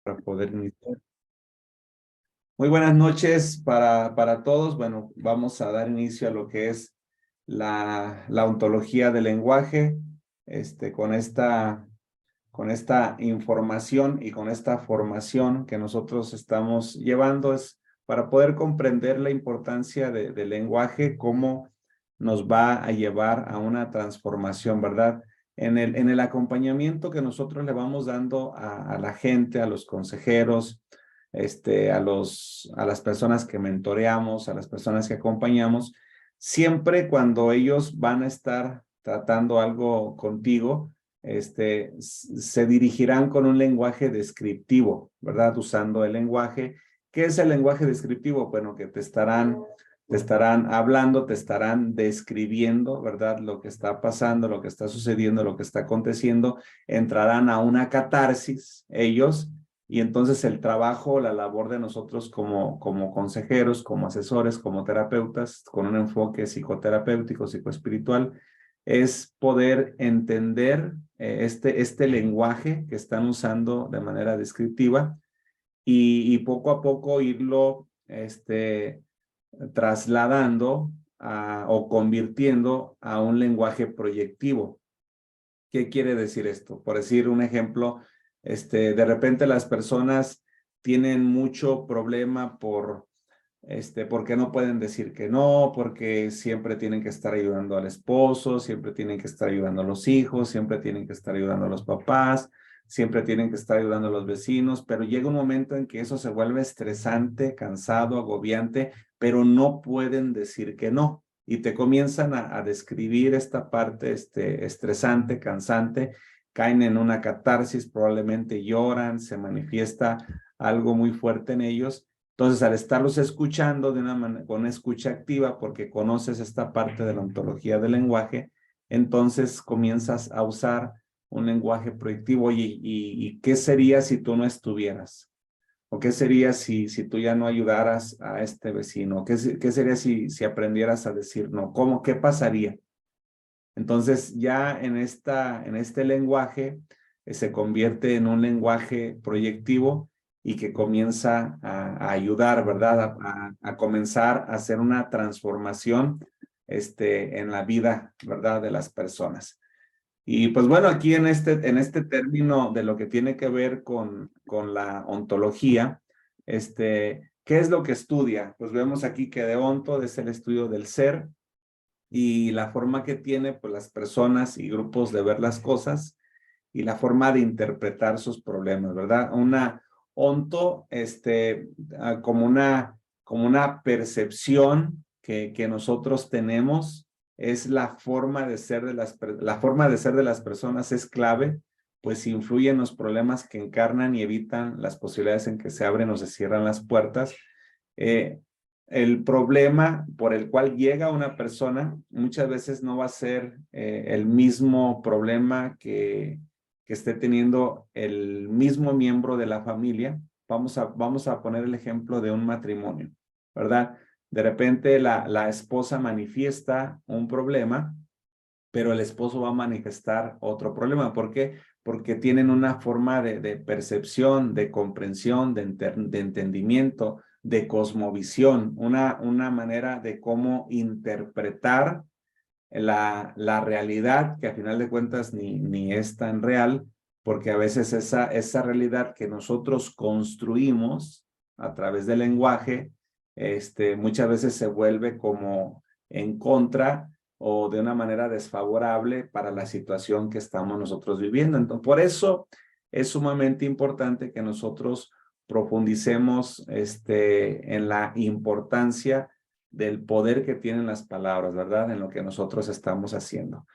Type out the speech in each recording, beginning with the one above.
Para poder iniciar. Muy buenas noches para todos. Bueno, vamos a dar inicio a lo que es la ontología del lenguaje, con esta información y con esta formación que nosotros estamos llevando es para poder comprender la importancia del lenguaje, cómo nos va a llevar a una transformación, ¿verdad? En el acompañamiento que nosotros le vamos dando a la gente, a los consejeros, a las personas que mentoreamos, a las personas que acompañamos, siempre cuando ellos van a estar tratando algo contigo, se dirigirán con un lenguaje descriptivo, ¿verdad? Usando el lenguaje. ¿Qué es el lenguaje descriptivo? Bueno, que te estarán hablando, te estarán describiendo, ¿verdad? Lo que está pasando, lo que está sucediendo, lo que está aconteciendo. Entrarán a una catarsis ellos y entonces el trabajo, la labor de nosotros como consejeros, como asesores, como terapeutas, con un enfoque psicoterapéutico, psicoespiritual, es poder entender este lenguaje que están usando de manera descriptiva y poco a poco irlo trasladando o convirtiendo a un lenguaje proyectivo. ¿Qué quiere decir esto? Por decir un ejemplo, de repente las personas tienen mucho problema porque no pueden decir que no, porque siempre tienen que estar ayudando al esposo, siempre tienen que estar ayudando a los hijos, siempre tienen que estar ayudando a los papás, siempre tienen que estar ayudando a los vecinos, pero llega un momento en que eso se vuelve estresante, cansado, agobiante, pero no pueden decir que no. Y te comienzan a describir esta parte estresante, cansante, caen en una catarsis, probablemente lloran, se manifiesta algo muy fuerte en ellos. Entonces, al estarlos escuchando con una escucha activa, porque conoces esta parte de la ontología del lenguaje, entonces comienzas a usar un lenguaje proyectivo. ¿Y qué sería si tú no estuvieras? ¿O qué sería si tú ya no ayudaras a este vecino? ¿Qué sería si aprendieras a decir no? ¿Cómo? ¿Qué pasaría? Entonces, ya en este lenguaje se convierte en un lenguaje proyectivo y que comienza a ayudar, ¿verdad? A comenzar a hacer una transformación en la vida, ¿verdad? De las personas. Y pues bueno, aquí en este término de lo que tiene que ver con la ontología, ¿qué es lo que estudia? Pues vemos aquí que de onto es el estudio del ser y la forma que tiene pues las personas y grupos de ver las cosas y la forma de interpretar sus problemas, ¿verdad? Una onto, como una percepción que nosotros tenemos, es la forma de ser la forma de ser de las personas es clave, pues influye en los problemas que encarnan y evitan las posibilidades en que se abren o se cierran las puertas. Eh, el problema por el cual llega una persona muchas veces no va a ser el mismo problema que esté teniendo el mismo miembro de la familia. Vamos a poner el ejemplo de un matrimonio, ¿verdad? De repente la esposa manifiesta un problema, pero el esposo va a manifestar otro problema. ¿Por qué? Porque tienen una forma de percepción, de comprensión, de entendimiento, de cosmovisión, una manera de cómo interpretar la realidad, que a final de cuentas ni es tan real, porque a veces esa realidad que nosotros construimos a través del lenguaje, muchas veces se vuelve como en contra o de una manera desfavorable para la situación que estamos nosotros viviendo. Entonces, por eso es sumamente importante que nosotros profundicemos en la importancia del poder que tienen las palabras, ¿verdad? En lo que nosotros estamos haciendo.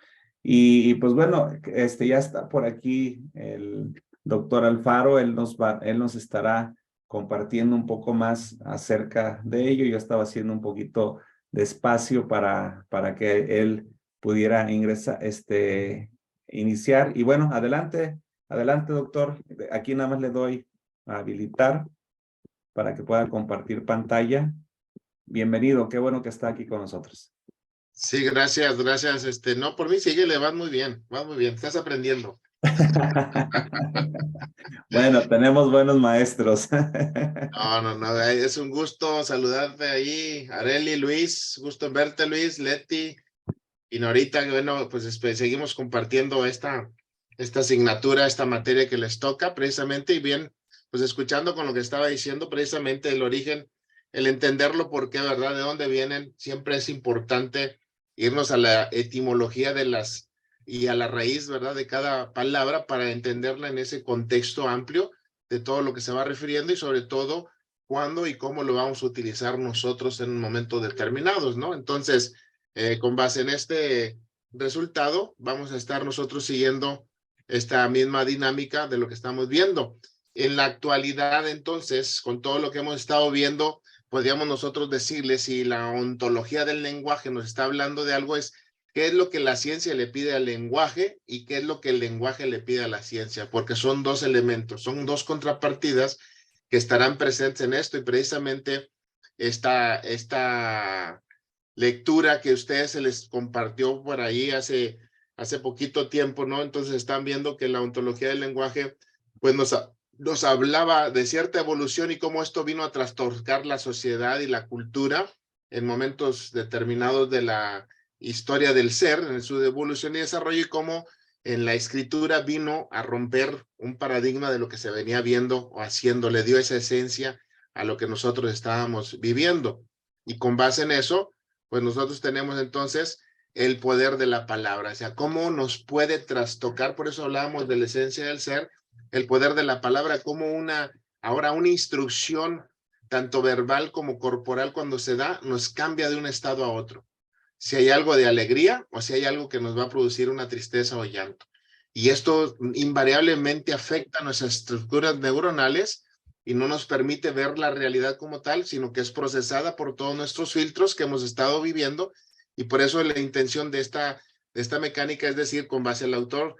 Y pues bueno, ya está por aquí el doctor Alfaro, él nos estará compartiendo un poco más acerca de ello. Yo estaba haciendo un poquito de espacio para que él pudiera iniciar. Y bueno, adelante, doctor. Aquí nada más le doy a habilitar para que pueda compartir pantalla. Bienvenido, qué bueno que está aquí con nosotros. Sí, gracias. No, por mí síguele, vas muy bien, estás aprendiendo. Bueno, tenemos buenos maestros. No, no, no, es un gusto saludarte ahí, Areli, Luis, gusto en verte, Luis, Leti, y Norita, bueno, pues seguimos compartiendo esta asignatura, esta materia que les toca precisamente, y bien, pues escuchando con lo que estaba diciendo, precisamente el origen, el entenderlo, por qué, ¿verdad? De dónde vienen, siempre es importante irnos a la etimología y a la raíz, ¿verdad? De cada palabra para entenderla en ese contexto amplio de todo lo que se va refiriendo y sobre todo cuándo y cómo lo vamos a utilizar nosotros en momentos determinados, ¿no? Entonces, con base en este resultado, vamos a estar nosotros siguiendo esta misma dinámica de lo que estamos viendo. En la actualidad, entonces, con todo lo que hemos estado viendo, podríamos nosotros decirle si la ontología del lenguaje nos está hablando de algo, es qué es lo que la ciencia le pide al lenguaje y qué es lo que el lenguaje le pide a la ciencia, porque son dos elementos, son dos contrapartidas que estarán presentes en esto, y precisamente esta lectura que a ustedes se les compartió por ahí hace poquito tiempo, ¿no? Entonces están viendo que la ontología del lenguaje pues nos hablaba de cierta evolución y cómo esto vino a trastornar la sociedad y la cultura en momentos determinados de la historia del ser, en su evolución y desarrollo, y cómo en la escritura vino a romper un paradigma de lo que se venía viendo o haciendo, le dio esa esencia a lo que nosotros estábamos viviendo. Y con base en eso, pues nosotros tenemos entonces el poder de la palabra, o sea, cómo nos puede trastocar, por eso hablábamos de la esencia del ser, el poder de la palabra, como ahora una instrucción, tanto verbal como corporal, cuando se da, nos cambia de un estado a otro. Si hay algo de alegría o si hay algo que nos va a producir una tristeza o llanto. Y esto invariablemente afecta nuestras estructuras neuronales y no nos permite ver la realidad como tal, sino que es procesada por todos nuestros filtros que hemos estado viviendo. Y por eso la intención de esta mecánica, es decir, con base al autor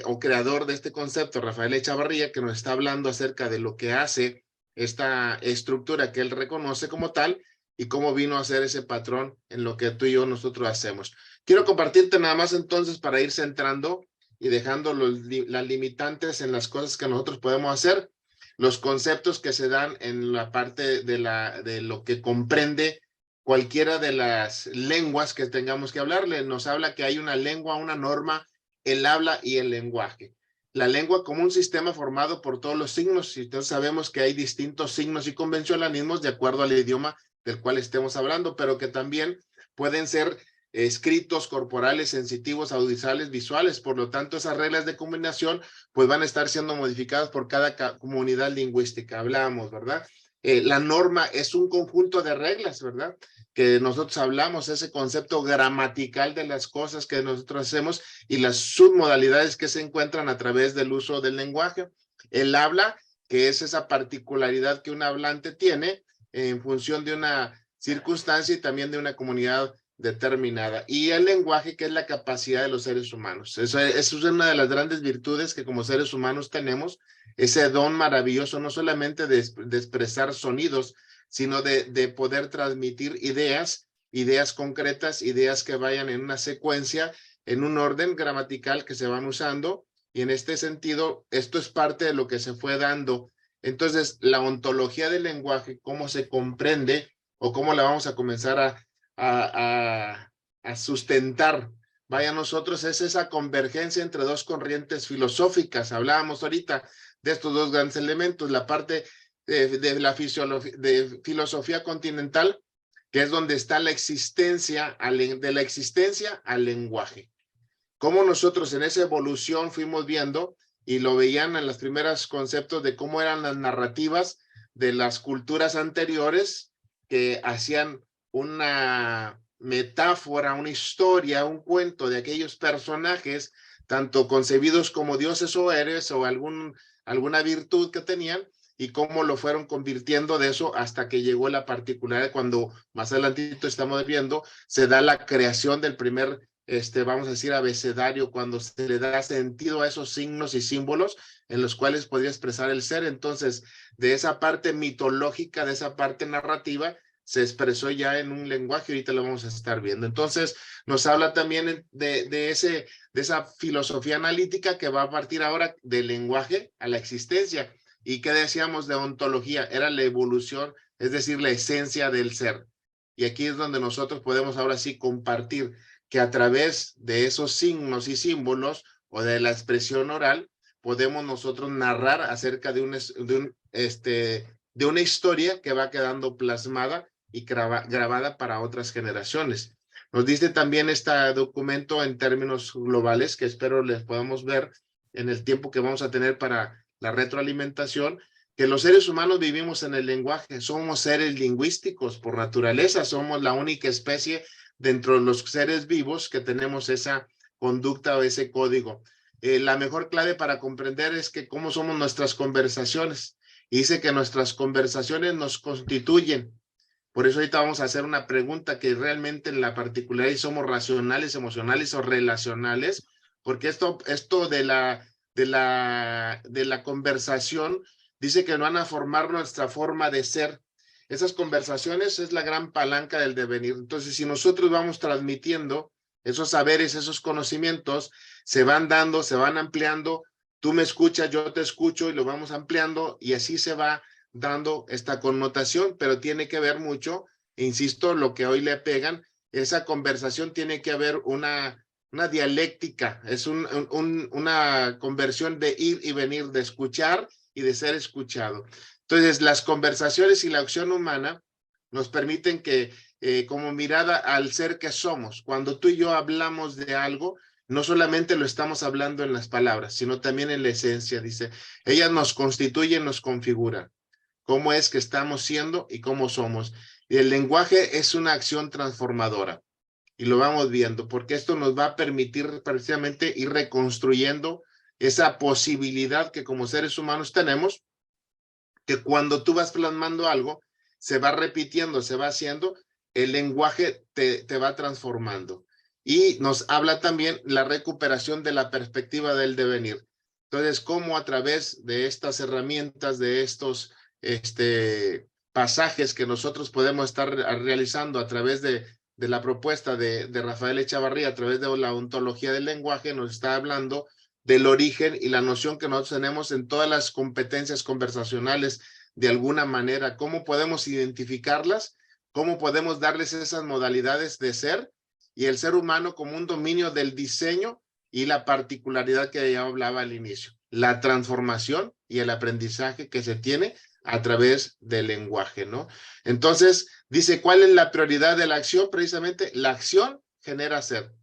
o creador de este concepto, Rafael Echavarría, que nos está hablando acerca de lo que hace esta estructura que él reconoce como tal y cómo vino a ser ese patrón en lo que tú y yo nosotros hacemos. Quiero compartirte nada más entonces para ir centrando y dejando las limitantes en las cosas que nosotros podemos hacer, los conceptos que se dan en la parte de lo que comprende cualquiera de las lenguas que tengamos que hablarle. Nos habla que hay una lengua, una norma, el habla y el lenguaje. La lengua como un sistema formado por todos los signos, y entonces sabemos que hay distintos signos y convencionalismos de acuerdo al idioma del cual estemos hablando, pero que también pueden ser escritos, corporales, sensitivos, audicionales, visuales. Por lo tanto, esas reglas de combinación pues van a estar siendo modificadas por cada comunidad lingüística. Hablamos, ¿verdad? La norma es un conjunto de reglas, ¿verdad? Que nosotros hablamos, ese concepto gramatical de las cosas que nosotros hacemos y las submodalidades que se encuentran a través del uso del lenguaje. El habla, que es esa particularidad que un hablante tiene en función de una circunstancia y también de una comunidad determinada. Y el lenguaje, que es la capacidad de los seres humanos. Eso es una de las grandes virtudes que como seres humanos tenemos, ese don maravilloso, no solamente de expresar sonidos, sino de poder transmitir ideas concretas, ideas que vayan en una secuencia, en un orden gramatical que se van usando. Y en este sentido, esto es parte de lo que se fue dando. Entonces, la ontología del lenguaje, cómo se comprende o cómo la vamos a comenzar a sustentar, vaya nosotros, es esa convergencia entre dos corrientes filosóficas. Hablábamos ahorita de estos dos grandes elementos, la parte de la filosofía continental, que es donde está la existencia, de la existencia al lenguaje. Cómo nosotros en esa evolución fuimos viendo, y lo veían en los primeros conceptos de cómo eran las narrativas de las culturas anteriores, que hacían una metáfora, una historia, un cuento de aquellos personajes, tanto concebidos como dioses o héroes o alguna virtud que tenían, y cómo lo fueron convirtiendo de eso hasta que llegó la particularidad cuando más adelantito estamos viendo, se da la creación del primer vamos a decir, abecedario, cuando se le da sentido a esos signos y símbolos en los cuales podría expresar el ser. Entonces, de esa parte mitológica, de esa parte narrativa, se expresó ya en un lenguaje, ahorita lo vamos a estar viendo. Entonces, nos habla también de esa filosofía analítica que va a partir ahora del lenguaje a la existencia. ¿Y qué decíamos de ontología? Era la evolución, es decir, la esencia del ser. Y aquí es donde nosotros podemos ahora sí compartir que a través de esos signos y símbolos o de la expresión oral, podemos nosotros narrar acerca de una historia que va quedando plasmada y grabada para otras generaciones. Nos dice también este documento en términos globales, que espero les podamos ver en el tiempo que vamos a tener para la retroalimentación, que los seres humanos vivimos en el lenguaje, somos seres lingüísticos por naturaleza, somos la única especie dentro de los seres vivos que tenemos esa conducta o ese código. La mejor clave para comprender es que cómo somos nuestras conversaciones. Y dice que nuestras conversaciones nos constituyen. Por eso ahorita vamos a hacer una pregunta que realmente en la particularidad somos racionales, emocionales o relacionales, porque esto de la conversación dice que van a formar nuestra forma de ser. Esas conversaciones es la gran palanca del devenir. Entonces, si nosotros vamos transmitiendo esos saberes, esos conocimientos, se van dando, se van ampliando, tú me escuchas, yo te escucho y lo vamos ampliando y así se va dando esta connotación, pero tiene que ver mucho, insisto, lo que hoy le pegan, esa conversación tiene que haber una dialéctica, es una conversión de ir y venir, de escuchar y de ser escuchado. Entonces, las conversaciones y la acción humana nos permiten que, como mirada al ser que somos, cuando tú y yo hablamos de algo, no solamente lo estamos hablando en las palabras, sino también en la esencia, dice, ellas nos constituyen, nos configuran cómo es que estamos siendo y cómo somos. Y el lenguaje es una acción transformadora y lo vamos viendo porque esto nos va a permitir precisamente ir reconstruyendo esa posibilidad que como seres humanos tenemos, que cuando tú vas plasmando algo, se va repitiendo, se va haciendo, el lenguaje te va transformando. Y nos habla también la recuperación de la perspectiva del devenir. Entonces, cómo a través de estas herramientas, de estos pasajes que nosotros podemos estar realizando a través de la propuesta de Rafael Echavarría, a través de la ontología del lenguaje, nos está hablando del origen y la noción que nosotros tenemos en todas las competencias conversacionales de alguna manera, cómo podemos identificarlas, cómo podemos darles esas modalidades de ser y el ser humano como un dominio del diseño y la particularidad que ya hablaba al inicio, la transformación y el aprendizaje que se tiene a través del lenguaje, ¿no? Entonces, dice, ¿cuál es la prioridad de la acción? Precisamente, la acción genera ser.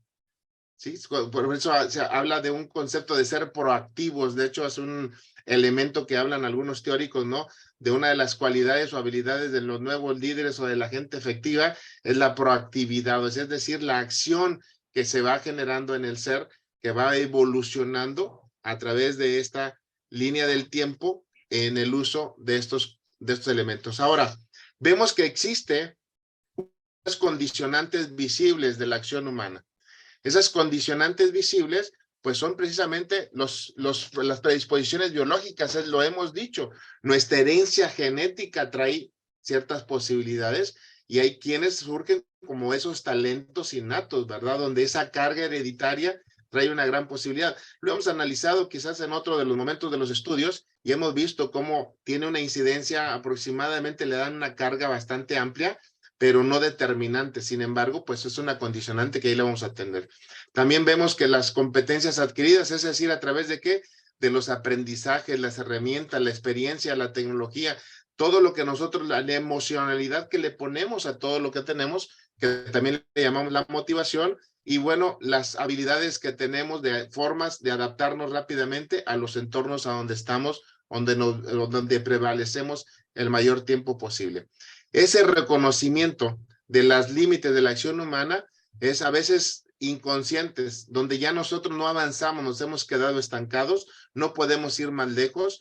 ¿Sí? Por eso se habla de un concepto de ser proactivos. De hecho, es un elemento que hablan algunos teóricos, ¿no? De una de las cualidades o habilidades de los nuevos líderes o de la gente efectiva es la proactividad, es decir, la acción que se va generando en el ser, que va evolucionando a través de esta línea del tiempo en el uso de estos elementos. Ahora, vemos que existen unas condicionantes visibles de la acción humana. Esas condicionantes visibles, pues son precisamente las predisposiciones biológicas, lo hemos dicho. Nuestra herencia genética trae ciertas posibilidades y hay quienes surgen como esos talentos innatos, ¿verdad? Donde esa carga hereditaria trae una gran posibilidad. Lo hemos analizado quizás en otro de los momentos de los estudios y hemos visto cómo tiene una incidencia aproximadamente, le dan una carga bastante amplia, pero no determinante. Sin embargo, pues es una condicionante que ahí le vamos a atender. También vemos que las competencias adquiridas, es decir, ¿a través de qué? De los aprendizajes, las herramientas, la experiencia, la tecnología, todo lo que nosotros, la emocionalidad que le ponemos a todo lo que tenemos, que también le llamamos la motivación, y bueno, las habilidades que tenemos de formas de adaptarnos rápidamente a los entornos a donde estamos, donde prevalecemos el mayor tiempo posible. Ese reconocimiento de los límites de la acción humana es a veces inconscientes, donde ya nosotros no avanzamos, nos hemos quedado estancados, no podemos ir más lejos,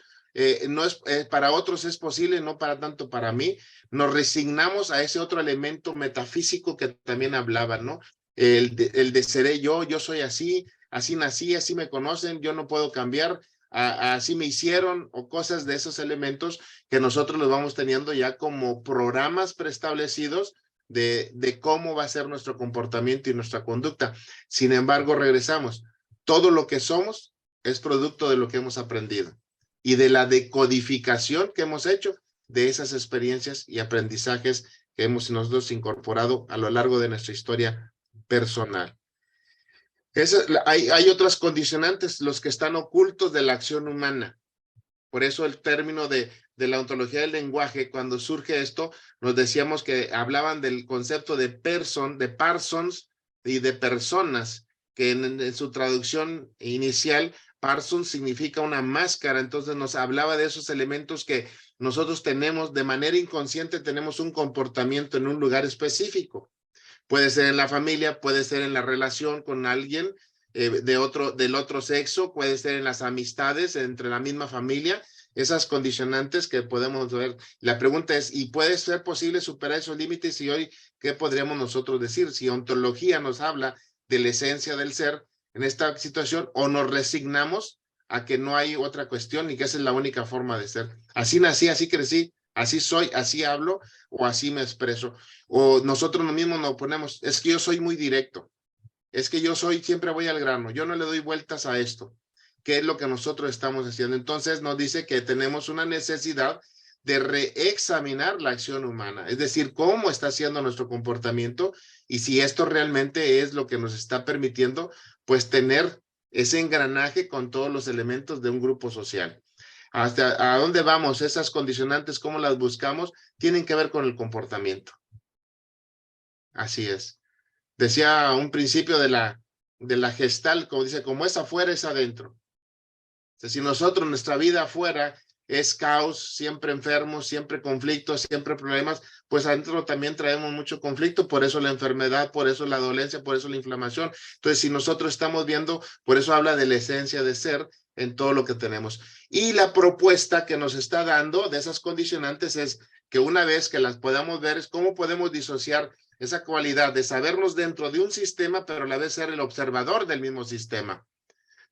no es, para otros es posible, no para tanto para mí, nos resignamos a ese otro elemento metafísico que también hablaba, ¿no? El de seré yo soy así, así nací, así me conocen, yo no puedo cambiar, así me hicieron, o cosas de esos elementos que nosotros los vamos teniendo ya como programas preestablecidos de cómo va a ser nuestro comportamiento y nuestra conducta. Sin embargo, regresamos. todo lo que somos es producto de lo que hemos aprendido y de la decodificación que hemos hecho de esas experiencias y aprendizajes que hemos nosotros incorporado a lo largo de nuestra historia personal. Hay otras condicionantes, los que están ocultos de la acción humana. Por eso el término de la ontología del lenguaje, cuando surge esto, nos decíamos que hablaban del concepto de parsons y de personas, que en su traducción inicial, parsons significa una máscara, entonces nos hablaba de esos elementos que nosotros tenemos de manera inconsciente, tenemos un comportamiento en un lugar específico. Puede ser en la familia, puede ser en la relación con alguien del otro sexo, puede ser en las amistades entre la misma familia, esas condicionantes que podemos ver. La pregunta es, ¿y puede ser posible superar esos límites? Y hoy, ¿qué podríamos nosotros decir? Si ontología nos habla de la esencia del ser en esta situación, o nos resignamos a que no hay otra cuestión y que esa es la única forma de ser. Así nací, así crecí, así soy, así hablo o así me expreso. O nosotros mismos nos ponemos, es que yo soy muy directo, es que yo siempre voy al grano, yo no le doy vueltas a esto. ¿Qué es lo que nosotros estamos haciendo? Entonces nos dice que tenemos una necesidad de reexaminar la acción humana, es decir, cómo está siendo nuestro comportamiento y si esto realmente es lo que nos está permitiendo, pues tener ese engranaje con todos los elementos de un grupo social. ¿Hasta a dónde vamos? Esas condicionantes, ¿cómo las buscamos? Tienen que ver con el comportamiento. Así es. Decía un principio de la Gestalt, como dice, como es afuera, es adentro. O sea, si nosotros, nuestra vida afuera es caos, siempre enfermos, siempre conflictos, siempre problemas, pues adentro también traemos mucho conflicto, por eso la enfermedad, por eso la dolencia, por eso la inflamación. Entonces, si nosotros estamos viendo, por eso habla de la esencia de ser en todo lo que tenemos. Y la propuesta que nos está dando de esas condicionantes es que una vez que las podamos ver, es cómo podemos disociar esa cualidad de sabernos dentro de un sistema, pero a la vez ser el observador del mismo sistema.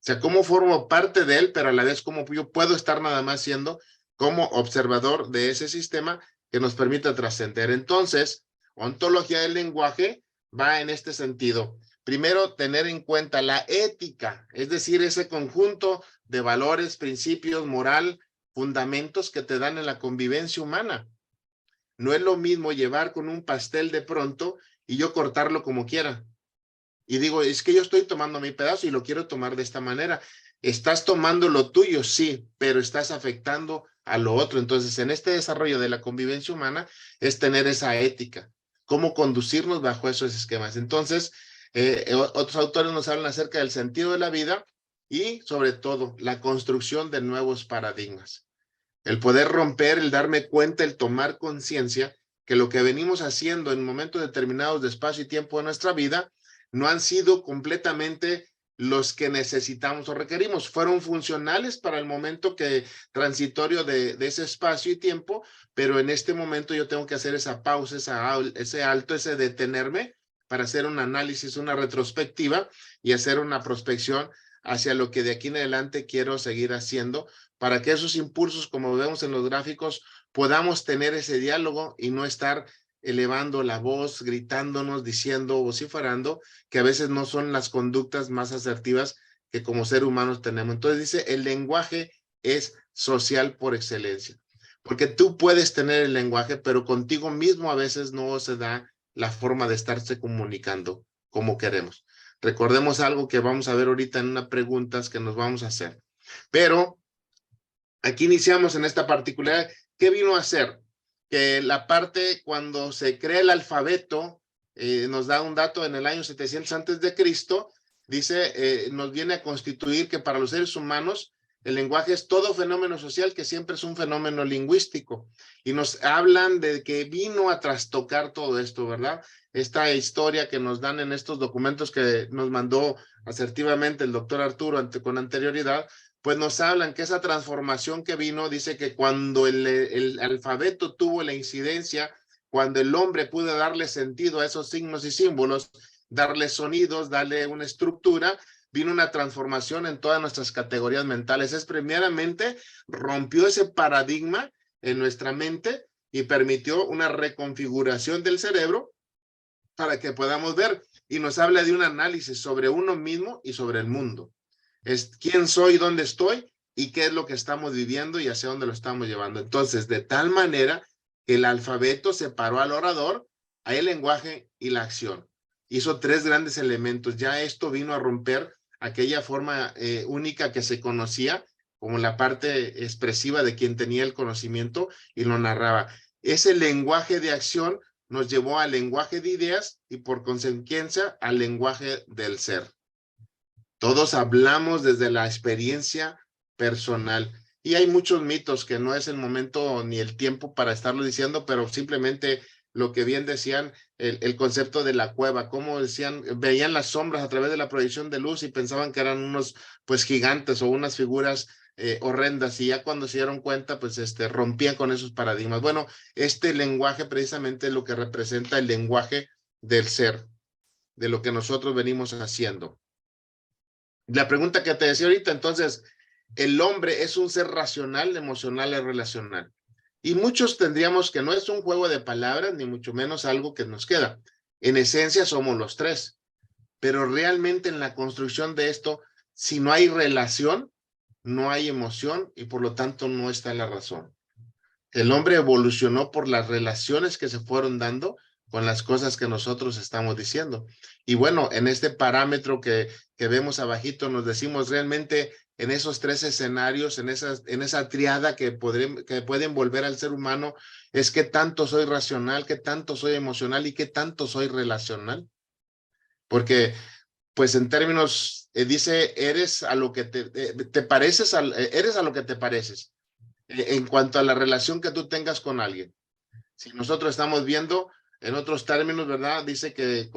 O sea, cómo formo parte de él, pero a la vez cómo yo puedo estar nada más siendo como observador de ese sistema que nos permita trascender. Entonces, ontología del lenguaje va en este sentido. Primero, tener en cuenta la ética, es decir, ese conjunto de valores, principios, moral, fundamentos que te dan en la convivencia humana. No es lo mismo llevar con un pastel de pronto y yo cortarlo como quiera. Y digo, es que yo estoy tomando mi pedazo y lo quiero tomar de esta manera. Estás tomando lo tuyo, sí, pero estás afectando a lo otro. Entonces, en este desarrollo de la convivencia humana es tener esa ética, cómo conducirnos bajo esos esquemas. Entonces, otros autores nos hablan acerca del sentido de la vida y, sobre todo, la construcción de nuevos paradigmas. El poder romper, el darme cuenta, el tomar conciencia que lo que venimos haciendo en momentos determinados de espacio y tiempo de nuestra vida no han sido completamente los que necesitamos o requerimos. Fueron funcionales para el momento transitorio de ese espacio y tiempo, pero en este momento yo tengo que hacer esa pausa, ese alto, ese detenerme para hacer un análisis, una retrospectiva y hacer una prospección hacia lo que de aquí en adelante quiero seguir haciendo para que esos impulsos, como vemos en los gráficos, podamos tener ese diálogo y no estar elevando la voz, gritándonos, diciendo, vociferando, que a veces no son las conductas más asertivas que como ser humanos tenemos. Entonces dice, el lenguaje es social por excelencia, porque tú puedes tener el lenguaje, pero contigo mismo a veces no se da la forma de estarse comunicando como queremos. Recordemos algo que vamos a ver ahorita en unas preguntas que nos vamos a hacer. Pero aquí iniciamos en esta particularidad. ¿Qué vino a hacer? Que la parte cuando se crea el alfabeto, nos da un dato en el año 700 antes de Cristo, dice, nos viene a constituir que para los seres humanos el lenguaje es todo fenómeno social que siempre es un fenómeno lingüístico. Y nos hablan de que vino a trastocar todo esto, ¿verdad? Esta historia que nos dan en estos documentos que nos mandó asertivamente el doctor Arturo con anterioridad, pues nos hablan que esa transformación que vino, dice que cuando el alfabeto tuvo la incidencia, cuando el hombre pudo darle sentido a esos signos y símbolos, darle sonidos, darle una estructura, vino una transformación en todas nuestras categorías mentales. Es primeramente rompió ese paradigma en nuestra mente y permitió una reconfiguración del cerebro para que podamos ver, y nos habla de un análisis sobre uno mismo y sobre el mundo. Es quién soy, dónde estoy y qué es lo que estamos viviendo y hacia dónde lo estamos llevando. Entonces, de tal manera que el alfabeto separó al orador, hay el lenguaje y la acción. Hizo tres grandes elementos. Ya esto vino a romper aquella forma única que se conocía como la parte expresiva de quien tenía el conocimiento y lo narraba. Ese lenguaje de acción nos llevó al lenguaje de ideas y por consecuencia al lenguaje del ser. Todos hablamos desde la experiencia personal y hay muchos mitos que no es el momento ni el tiempo para estarlo diciendo, pero simplemente lo que bien decían, el concepto de la cueva, como decían, veían las sombras a través de la proyección de luz y pensaban que eran unos pues gigantes o unas figuras horrendas y ya cuando se dieron cuenta pues rompían con esos paradigmas. Bueno, este lenguaje precisamente es lo que representa el lenguaje del ser, de lo que nosotros venimos haciendo. La pregunta que te decía ahorita, entonces, el hombre es un ser racional, emocional y relacional. Y muchos tendríamos que no es un juego de palabras, ni mucho menos algo que nos queda. En esencia somos los tres, pero realmente en la construcción de esto, si no hay relación, no hay emoción y por lo tanto no está la razón. El hombre evolucionó por las relaciones que se fueron dando con las cosas que nosotros estamos diciendo. Y bueno, en este parámetro que vemos abajito, nos decimos realmente en esos tres escenarios, en esa triada que pueden volver al ser humano, es qué tanto soy racional, qué tanto soy emocional y qué tanto soy relacional. Porque, pues en términos, dice, eres a lo que te pareces, eres a lo que te pareces en cuanto a la relación que tú tengas con alguien. Si nosotros estamos viendo, en otros términos, ¿verdad? Dice que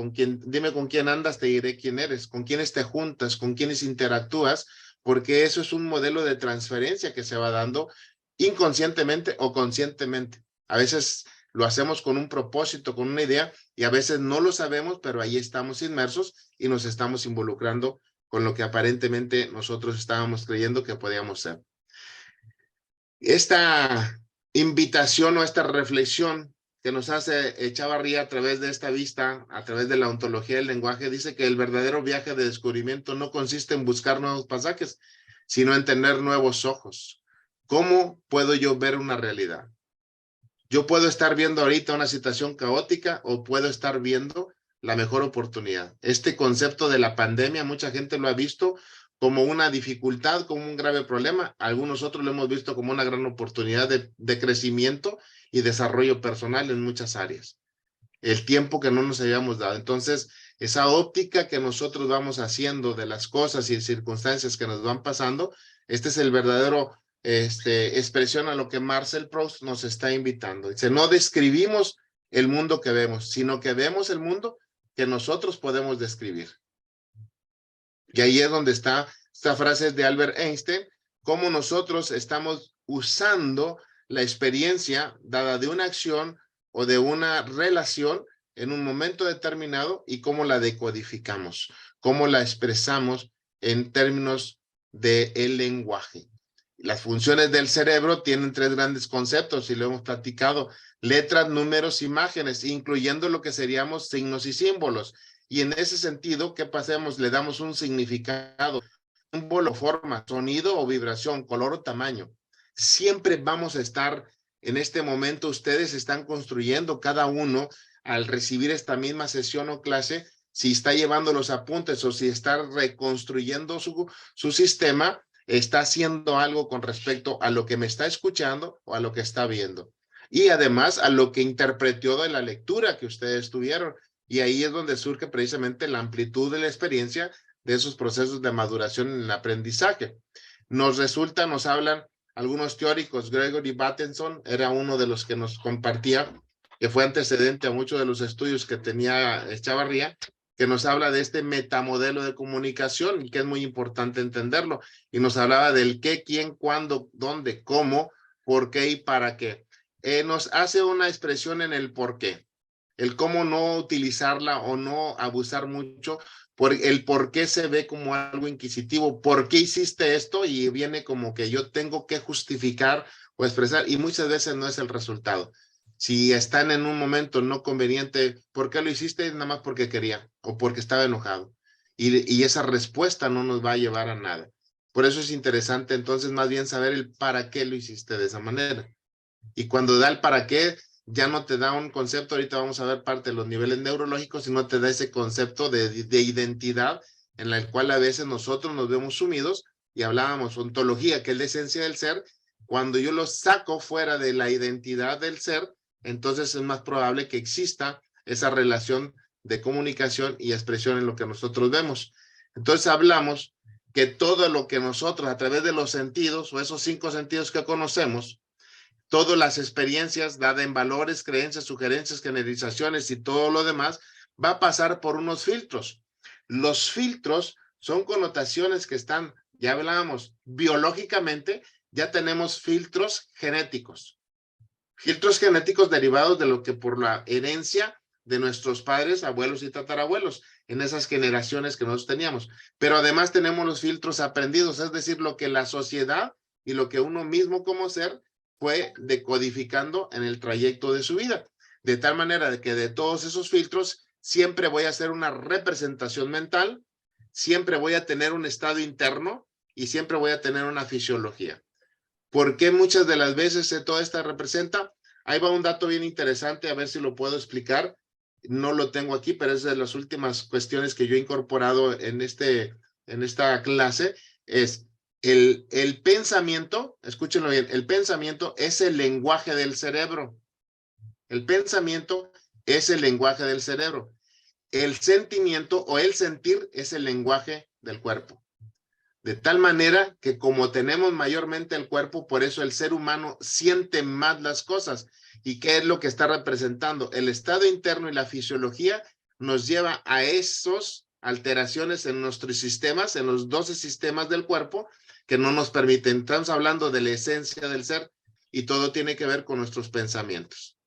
dime con quién andas, te diré quién eres, con quiénes te juntas, con quiénes interactúas, porque eso es un modelo de transferencia que se va dando inconscientemente o conscientemente. A veces lo hacemos con un propósito, con una idea, y a veces no lo sabemos, pero ahí estamos inmersos y nos estamos involucrando con lo que aparentemente nosotros estábamos creyendo que podíamos ser. Esta invitación o esta reflexión que nos hace Echavarría a través de esta vista, a través de la ontología del lenguaje, dice que el verdadero viaje de descubrimiento no consiste en buscar nuevos pasajes, sino en tener nuevos ojos. ¿Cómo puedo yo ver una realidad? Yo puedo estar viendo ahorita una situación caótica o puedo estar viendo la mejor oportunidad. Este concepto de la pandemia, mucha gente lo ha visto como una dificultad, como un grave problema. Algunos otros lo hemos visto como una gran oportunidad de crecimiento y desarrollo personal en muchas áreas. El tiempo que no nos habíamos dado. Entonces, esa óptica que nosotros vamos haciendo de las cosas y circunstancias que nos van pasando, este es el verdadero expresión a lo que Marcel Proust nos está invitando. Dice, no describimos el mundo que vemos, sino que vemos el mundo que nosotros podemos describir. Y ahí es donde está esta frase de Albert Einstein, cómo nosotros estamos usando la experiencia dada de una acción o de una relación en un momento determinado y cómo la decodificamos, cómo la expresamos en términos del lenguaje. Las funciones del cerebro tienen tres grandes conceptos y lo hemos platicado: letras, números, imágenes, incluyendo lo que seríamos signos y símbolos. Y en ese sentido, ¿qué pasemos? Le damos un significado, símbolo, forma, sonido o vibración, color o tamaño. Siempre vamos a estar en este momento, ustedes están construyendo cada uno al recibir esta misma sesión o clase, si está llevando los apuntes o si está reconstruyendo su sistema, está haciendo algo con respecto a lo que me está escuchando o a lo que está viendo. Y además a lo que interpretó de la lectura que ustedes tuvieron. Y ahí es donde surge precisamente la amplitud de la experiencia de esos procesos de maduración en el aprendizaje. Nos hablan algunos teóricos. Gregory Bateson era uno de los que nos compartía, que fue antecedente a muchos de los estudios que tenía Echavarría, que nos habla de este metamodelo de comunicación, y que es muy importante entenderlo. Y nos hablaba del qué, quién, cuándo, dónde, cómo, por qué y para qué. Nos hace una expresión en el por qué. El cómo no utilizarla o no abusar mucho, el por qué se ve como algo inquisitivo. ¿Por qué hiciste esto? Y viene como que yo tengo que justificar o expresar, y muchas veces no es el resultado. Si están en un momento no conveniente, ¿por qué lo hiciste? Nada más porque quería o porque estaba enojado. y esa respuesta no nos va a llevar a nada. Por eso es interesante entonces más bien saber el para qué lo hiciste de esa manera. Y cuando da el para qué, ya no te da un concepto, ahorita vamos a ver parte de los niveles neurológicos, sino te da ese concepto de identidad en la cual a veces nosotros nos vemos sumidos y hablábamos ontología, que es la esencia del ser. Cuando yo lo saco fuera de la identidad del ser, entonces es más probable que exista esa relación de comunicación y expresión en lo que nosotros vemos. Entonces hablamos que todo lo que nosotros a través de los sentidos o esos 5 sentidos que conocemos, todas las experiencias dadas en valores, creencias, sugerencias, generalizaciones y todo lo demás, va a pasar por unos filtros. Los filtros son connotaciones que están, ya hablábamos, biológicamente, ya tenemos filtros genéticos. Filtros genéticos derivados de lo que por la herencia de nuestros padres, abuelos y tatarabuelos, en esas generaciones que nosotros teníamos. Pero además tenemos los filtros aprendidos, es decir, lo que la sociedad y lo que uno mismo como ser fue decodificando en el trayecto de su vida. De tal manera de que de todos esos filtros siempre voy a hacer una representación mental, siempre voy a tener un estado interno y siempre voy a tener una fisiología. ¿Por qué muchas de las veces todo esto representa? Ahí va un dato bien interesante, a ver si lo puedo explicar. No lo tengo aquí, pero es de las últimas cuestiones que yo he incorporado en esta clase. Es el pensamiento, escúchenlo bien, el pensamiento es el lenguaje del cerebro. El pensamiento es el lenguaje del cerebro. El sentimiento o el sentir es el lenguaje del cuerpo. De tal manera que como tenemos mayormente el cuerpo, por eso el ser humano siente más las cosas. ¿Y qué es lo que está representando? El estado interno y la fisiología nos lleva a esas alteraciones en nuestros sistemas, en los 12 sistemas del cuerpo, que no nos permiten. Estamos hablando de la esencia del ser y todo tiene que ver con nuestros pensamientos.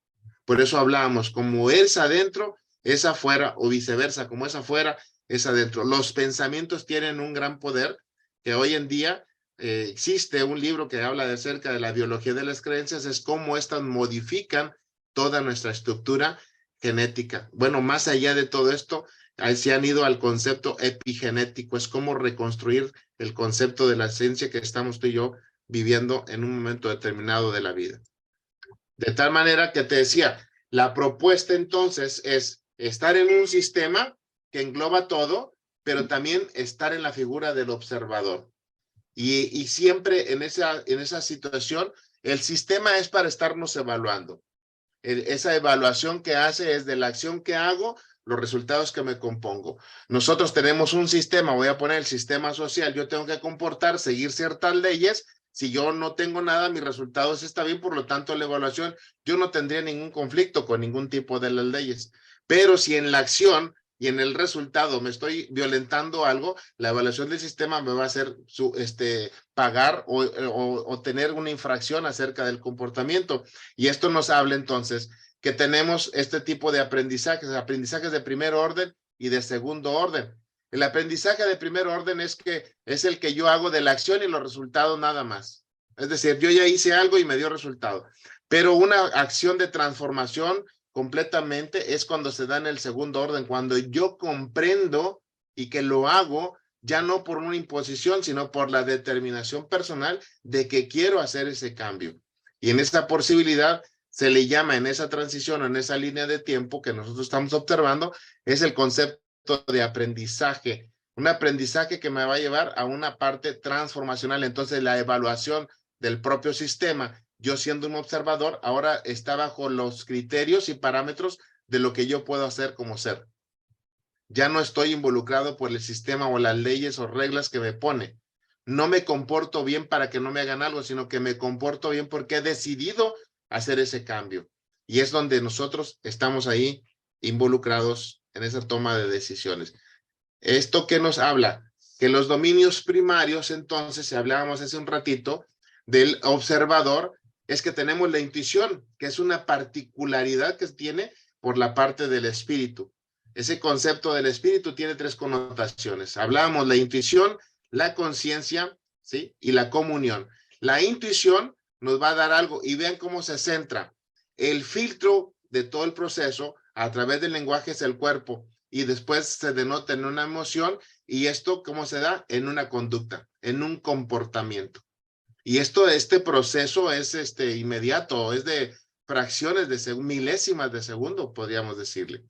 Por eso hablábamos, como es adentro, es afuera, o viceversa, como es afuera, es adentro. Los pensamientos tienen un gran poder, que hoy en día existe un libro que habla acerca de la biología de las creencias, es cómo estas modifican toda nuestra estructura genética. Bueno, más allá de todo esto, se han ido al concepto epigenético, es cómo reconstruir el concepto de la esencia que estamos tú y yo viviendo en un momento determinado de la vida. De tal manera que te decía, la propuesta entonces es estar en un sistema que engloba todo, pero también estar en la figura del observador. Y siempre en esa situación, el sistema es para estarnos evaluando. Esa evaluación que hace es de la acción que hago, los resultados que me compongo. Nosotros tenemos un sistema, voy a poner el sistema social, yo tengo que comportar, seguir ciertas leyes. Si yo no tengo nada, mis resultados están bien, por lo tanto la evaluación, yo no tendría ningún conflicto con ningún tipo de las leyes. Pero si en la acción y en el resultado me estoy violentando algo, la evaluación del sistema me va a hacer pagar o tener una infracción acerca del comportamiento. Y esto nos habla entonces que tenemos este tipo de aprendizajes de primer orden y de segundo orden. El aprendizaje de primer orden es el que yo hago de la acción y los resultados nada más. Es decir, yo ya hice algo y me dio resultado. Pero una acción de transformación completamente es cuando se da en el segundo orden, cuando yo comprendo y que lo hago ya no por una imposición, sino por la determinación personal de que quiero hacer ese cambio. Y en esa posibilidad se le llama, en esa transición o en esa línea de tiempo que nosotros estamos observando, es el concepto de aprendizaje. Un aprendizaje que me va a llevar a una parte transformacional. Entonces, la evaluación del propio sistema, yo siendo un observador, ahora está bajo los criterios y parámetros de lo que yo puedo hacer como ser. Ya no estoy involucrado por el sistema o las leyes o reglas que me pone. No me comporto bien para que no me hagan algo, sino que me comporto bien porque he decidido hacer ese cambio. Y es donde nosotros estamos ahí involucrados en esa toma de decisiones. ¿Esto qué nos habla? Que los dominios primarios, entonces, si hablábamos hace un ratito, del observador, es que tenemos la intuición, que es una particularidad que tiene por la parte del espíritu. Ese concepto del espíritu tiene 3 connotaciones. Hablábamos la intuición, la conciencia, ¿sí? Y la comunión. La intuición nos va a dar algo y vean cómo se centra. El filtro de todo el proceso a través del lenguaje es el cuerpo y después se denota en una emoción, y esto, ¿cómo se da? En una conducta, en un comportamiento. Y este proceso es inmediato, es de fracciones de milésimas de segundo, podríamos decirle.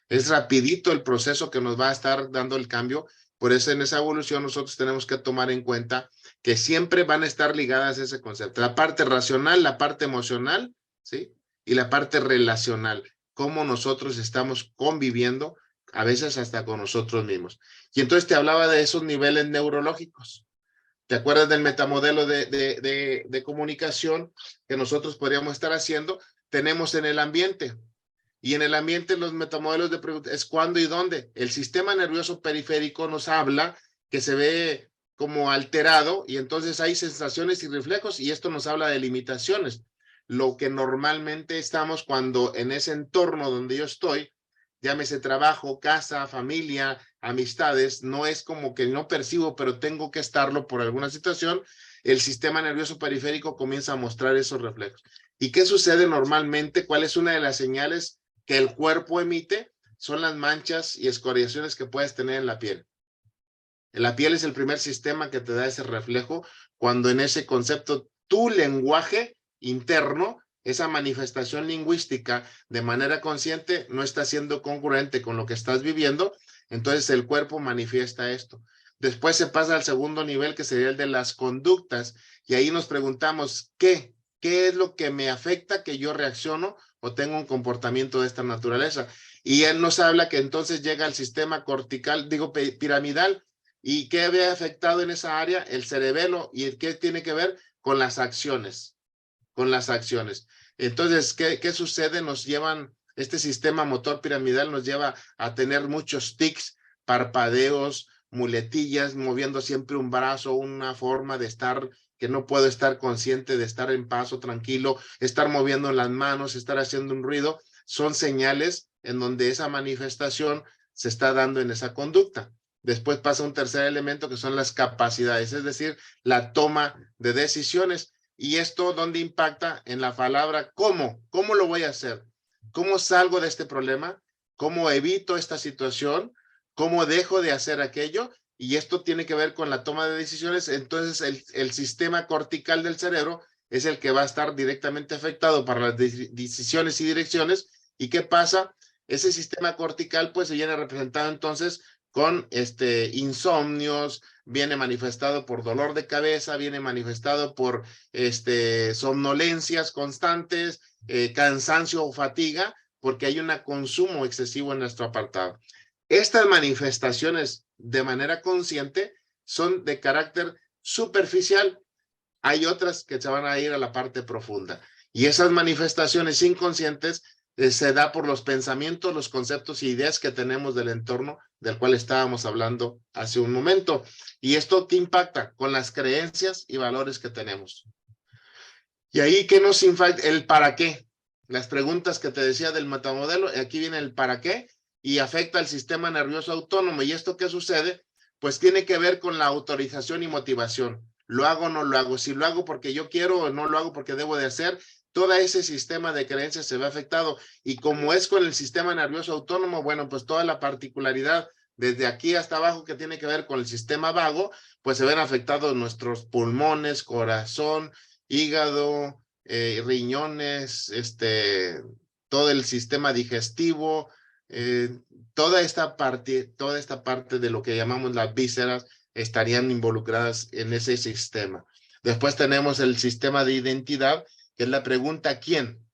Es rapidito el proceso que nos va a estar dando el cambio. Por eso en esa evolución nosotros tenemos que tomar en cuenta que siempre van a estar ligadas a ese concepto. La parte racional, la parte emocional, ¿sí? Y la parte relacional. Cómo nosotros estamos conviviendo, a veces hasta con nosotros mismos. Y entonces te hablaba de esos niveles neurológicos. ¿Te acuerdas del metamodelo de comunicación que nosotros podríamos estar haciendo? Tenemos en el ambiente. Y en el ambiente los metamodelos de pregunta es cuándo y dónde. El sistema nervioso periférico nos habla que se ve como alterado y entonces hay sensaciones y reflejos y esto nos habla de limitaciones. Lo que normalmente estamos cuando en ese entorno donde yo estoy, llámese trabajo, casa, familia, amistades, no es como que no percibo, pero tengo que estarlo por alguna situación, el sistema nervioso periférico comienza a mostrar esos reflejos. ¿Y qué sucede normalmente? ¿Cuál es una de las señales que el cuerpo emite? Son las manchas y escoriaciones que puedes tener en la piel. La piel es el primer sistema que te da ese reflejo cuando en ese concepto tu lenguaje interno, esa manifestación lingüística de manera consciente no está siendo congruente con lo que estás viviendo, entonces el cuerpo manifiesta esto. Después se pasa al segundo nivel que sería el de las conductas y ahí nos preguntamos ¿qué es lo que me afecta que yo reacciono o tengo un comportamiento de esta naturaleza? Y él nos habla que entonces llega al sistema cortical, digo piramidal. ¿Y qué había afectado en esa área? El cerebelo. ¿Y qué tiene que ver? Con las acciones. Con las acciones. Entonces, ¿qué sucede? Nos llevan, este sistema motor piramidal nos lleva a tener muchos tics, parpadeos, muletillas, moviendo siempre un brazo, una forma de estar, que no puedo estar consciente de estar en paso tranquilo, estar moviendo las manos, estar haciendo un ruido. Son señales en donde esa manifestación se está dando en esa conducta. Después pasa un tercer elemento que son las capacidades, es decir, la toma de decisiones. ¿Y esto dónde impacta? En la palabra ¿cómo? ¿Cómo lo voy a hacer? ¿Cómo salgo de este problema? ¿Cómo evito esta situación? ¿Cómo dejo de hacer aquello? Y esto tiene que ver con la toma de decisiones. Entonces el sistema cortical del cerebro es el que va a estar directamente afectado para las decisiones y direcciones. ¿Y qué pasa? Ese sistema cortical pues se viene representado entonces con insomnios, viene manifestado por dolor de cabeza, viene manifestado por somnolencias constantes, cansancio o fatiga, porque hay un consumo excesivo en nuestro apartado. Estas manifestaciones de manera consciente son de carácter superficial. Hay otras que se van a ir a la parte profunda. Y esas manifestaciones inconscientes se da por los pensamientos, los conceptos y ideas que tenemos del entorno del cual estábamos hablando hace un momento. ¿Y esto qué impacta? Con las creencias y valores que tenemos. Y ahí, ¿qué nos impacta? El para qué. Las preguntas que te decía del metamodelo, aquí viene el para qué y afecta al sistema nervioso autónomo. ¿Y esto qué sucede? Pues tiene que ver con la autorización y motivación. ¿Lo hago o no lo hago? Si lo hago porque yo quiero o no lo hago porque debo de hacer, todo ese sistema de creencias se ve afectado. Y como es con el sistema nervioso autónomo, bueno, pues toda la particularidad desde aquí hasta abajo que tiene que ver con el sistema vago, pues se ven afectados nuestros pulmones, corazón, hígado, riñones, todo el sistema digestivo, toda esta parte de lo que llamamos las vísceras estarían involucradas en ese sistema. Después tenemos el sistema de identidad, que es la pregunta ¿quién?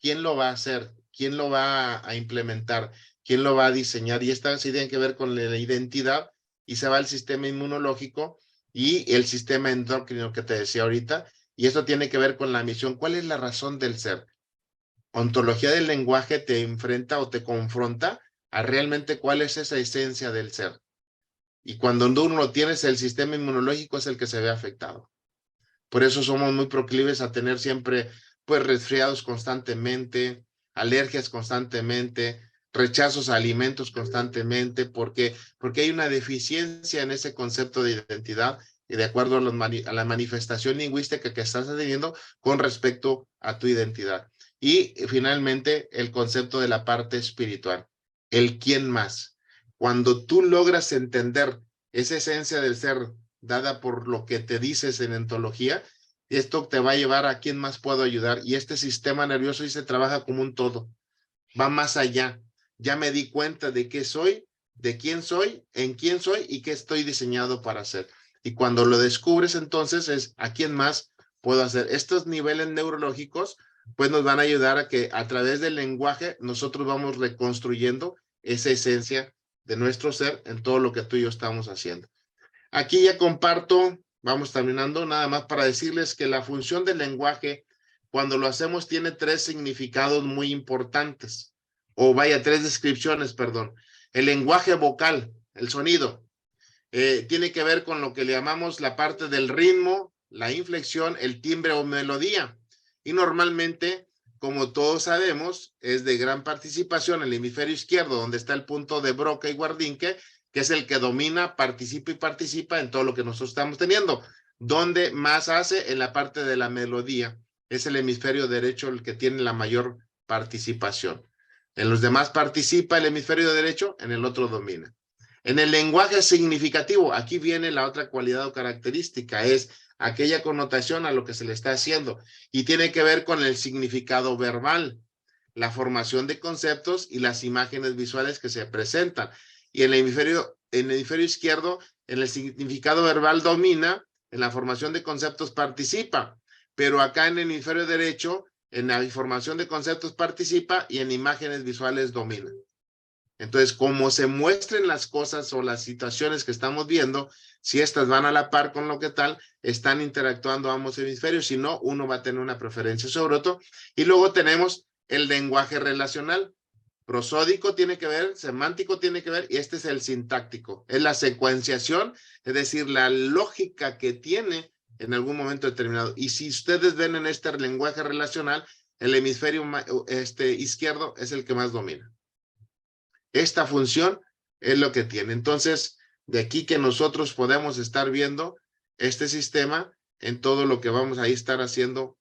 ¿Quién lo va a hacer? ¿Quién lo va a implementar? ¿Quién lo va a diseñar? Y esta sí tiene que ver con la identidad y se va al sistema inmunológico y el sistema endocrino que te decía ahorita. Y esto tiene que ver con la misión. ¿Cuál es la razón del ser? Ontología del lenguaje te enfrenta o te confronta a realmente cuál es esa esencia del ser. Y cuando uno lo tienes, el sistema inmunológico es el que se ve afectado. Por eso somos muy proclives a tener siempre pues resfriados constantemente, alergias constantemente, rechazos a alimentos constantemente, porque hay una deficiencia en ese concepto de identidad y de acuerdo a la manifestación lingüística que estás teniendo con respecto a tu identidad. Y finalmente el concepto de la parte espiritual, el quién más. Cuando tú logras entender esa esencia del ser dada por lo que te dices en ontología, esto te va a llevar a quién más puedo ayudar. Y este sistema nervioso y se trabaja como un todo. Va más allá. Ya me di cuenta de qué soy, de quién soy, en quién soy y qué estoy diseñado para hacer. Y cuando lo descubres, entonces es a quién más puedo hacer. Estos niveles neurológicos pues nos van a ayudar a que a través del lenguaje nosotros vamos reconstruyendo esa esencia de nuestro ser en todo lo que tú y yo estamos haciendo. Aquí ya comparto, vamos terminando, nada más para decirles que la función del lenguaje, cuando lo hacemos, tiene 3 significados muy importantes, o vaya, 3 descripciones, perdón. El lenguaje vocal, el sonido, tiene que ver con lo que le llamamos la parte del ritmo, la inflexión, el timbre o melodía. Y normalmente, como todos sabemos, es de gran participación el hemisferio izquierdo, donde está el punto de Broca y Warnke, que es el que domina, participa y participa en todo lo que nosotros estamos teniendo. Donde más hace en la parte de la melodía, es el hemisferio derecho el que tiene la mayor participación. En los demás participa el hemisferio derecho, en el otro domina. En el lenguaje significativo, aquí viene la otra cualidad o característica, es aquella connotación a lo que se le está haciendo y tiene que ver con el significado verbal, la formación de conceptos y las imágenes visuales que se presentan. Y en el hemisferio izquierdo, en el significado verbal domina, en la formación de conceptos participa, pero acá en el hemisferio derecho, en la formación de conceptos participa y en imágenes visuales domina. Entonces, como se muestren las cosas o las situaciones que estamos viendo, si estas van a la par con lo que tal, están interactuando ambos hemisferios, si no, uno va a tener una preferencia sobre otro. Y luego tenemos el lenguaje relacional. Prosódico tiene que ver, semántico tiene que ver, y este es el sintáctico. Es la secuenciación, es decir, la lógica que tiene en algún momento determinado. Y si ustedes ven en este lenguaje relacional, el hemisferio izquierdo es el que más domina. Esta función es lo que tiene. Entonces, de aquí que nosotros podemos estar viendo este sistema en todo lo que vamos a estar haciendo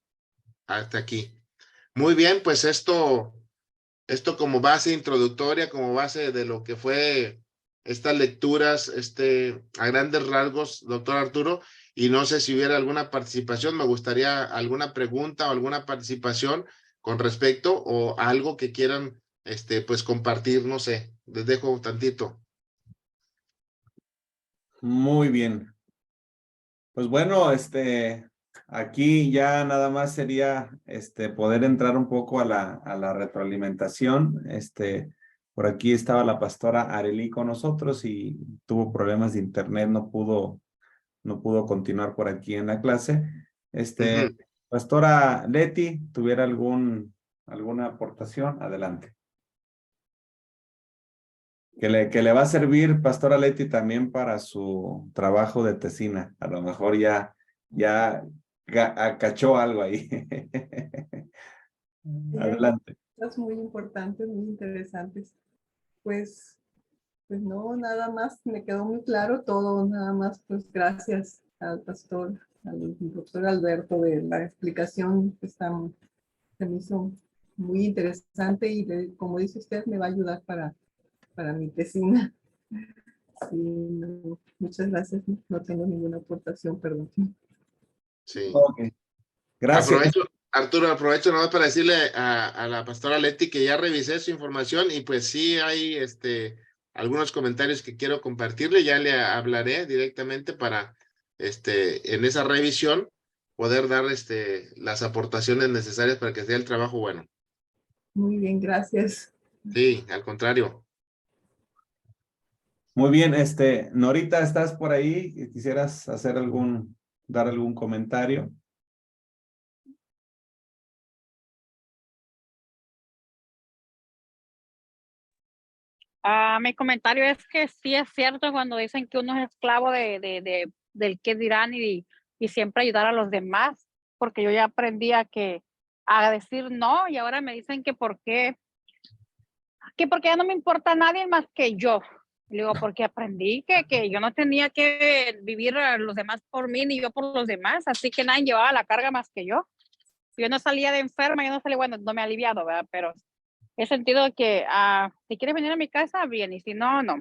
hasta aquí. Muy bien, pues esto como base introductoria, como base de lo que fue estas lecturas, a grandes rasgos, doctor Arturo, y no sé si hubiera alguna participación, me gustaría alguna pregunta o alguna participación con respecto o algo que quieran, pues compartir, no sé, les dejo tantito. Muy bien. Pues bueno, aquí ya nada más sería, poder entrar un poco a la retroalimentación. Por aquí estaba la pastora Arely con nosotros y tuvo problemas de internet, no pudo continuar por aquí en la clase. Pastora Leti, ¿tuviera alguna aportación? Adelante. Que le va a servir, Pastora Leti, también para su trabajo de tesina. A lo mejor ya cachó algo ahí. Adelante. Cosas muy importantes, muy interesantes. Pues no, nada más, me quedó muy claro todo, nada más, pues gracias al pastor, al doctor Alberto de la explicación que se me hizo muy interesante y como dice usted, me va a ayudar para mi tesina. Sí, no, muchas gracias, no tengo ninguna aportación, perdón. Sí. Okay. Gracias. Aprovecho nomás para decirle a la pastora Leti que ya revisé su información y pues sí hay algunos comentarios que quiero compartirle, ya le hablaré directamente para en esa revisión poder dar las aportaciones necesarias para que sea el trabajo bueno. Muy bien, gracias. Sí, al contrario. Muy bien, Norita, ¿estás por ahí? ¿Quisieras dar algún comentario? Mi comentario es que sí es cierto cuando dicen que uno es esclavo del qué dirán y siempre ayudar a los demás, porque yo ya aprendí a decir no y ahora me dicen que porque ya no me importa nadie más que yo. Y digo, porque aprendí que yo no tenía que vivir a los demás por mí ni yo por los demás, así que nadie llevaba la carga más que yo. Yo no salía de enferma, yo no salía, bueno, no me he aliviado, ¿verdad? Pero he sentido que si quieres venir a mi casa, bien, y si no, no.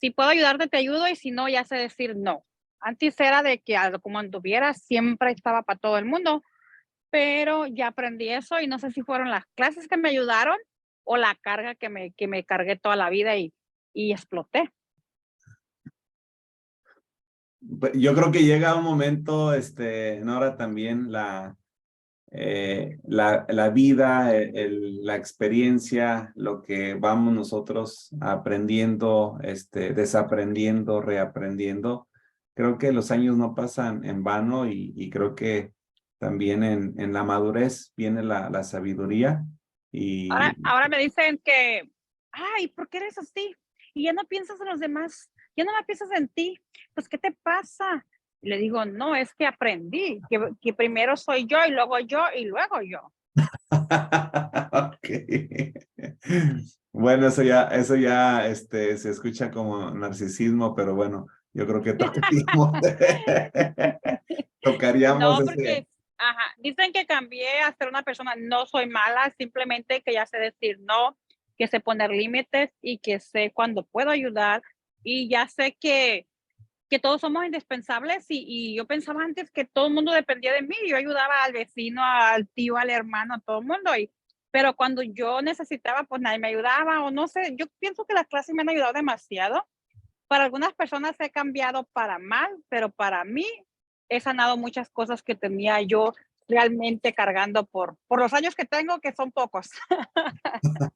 si puedo ayudarte, te ayudo, y si no, ya sé decir no. Antes era de que como anduviera, siempre estaba para todo el mundo, pero ya aprendí eso y no sé si fueron las clases que me ayudaron o la carga que me cargué toda la vida y exploté. Yo creo que llega un momento, Nora, también la vida, la experiencia, lo que vamos nosotros aprendiendo, desaprendiendo, reaprendiendo. Creo que los años no pasan en vano y creo que también en la madurez viene la sabiduría. Ahora me dicen que, ay, ¿por qué eres así? Y ya no piensas en los demás, ya no me piensas en ti. Pues, ¿qué te pasa? Y le digo, no, es que aprendí que primero soy yo y luego yo y luego yo. Ok. Bueno, eso ya, se escucha como narcisismo, pero bueno, yo creo que tocaríamos No, ese. porque, ajá, dicen que cambié a ser una persona, no soy mala, simplemente que ya sé decir no, que sé poner límites y que sé cuándo puedo ayudar, y ya sé que todos somos indispensables, y yo pensaba antes que todo el mundo dependía de mí. Yo ayudaba al vecino, al tío, al hermano, a todo el mundo, pero cuando yo necesitaba, pues nadie me ayudaba, o no sé. Yo pienso que las clases me han ayudado demasiado. Para algunas personas he cambiado para mal, pero para mí he sanado muchas cosas que tenía yo realmente cargando por los años que tengo, que son pocos.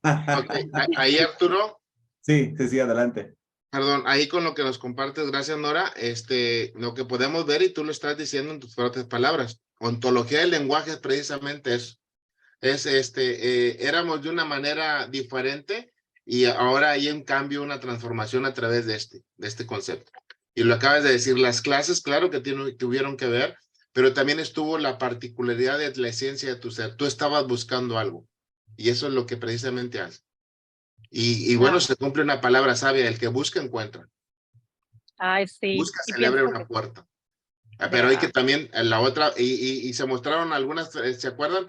Ok, ahí Arturo, Sí, sí, adelante. perdón, ahí con lo que nos compartes, gracias Nora, lo que podemos ver, y tú lo estás diciendo en tus propias palabras, ontología del lenguaje es precisamente eso. Éramos de una manera diferente y ahora hay un cambio, una transformación a través de este concepto. Y lo acabas de decir, las clases, claro que tuvieron que ver, pero también estuvo la particularidad de la esencia de tu ser. Tú estabas buscando algo y eso es lo que precisamente hace. Y bueno, se cumple una palabra sabia, el que busca encuentra. Ay, sí. Busca, Y se le abre pienso una que, puerta. Pero hay que también, la otra, y se mostraron algunas, ¿se acuerdan?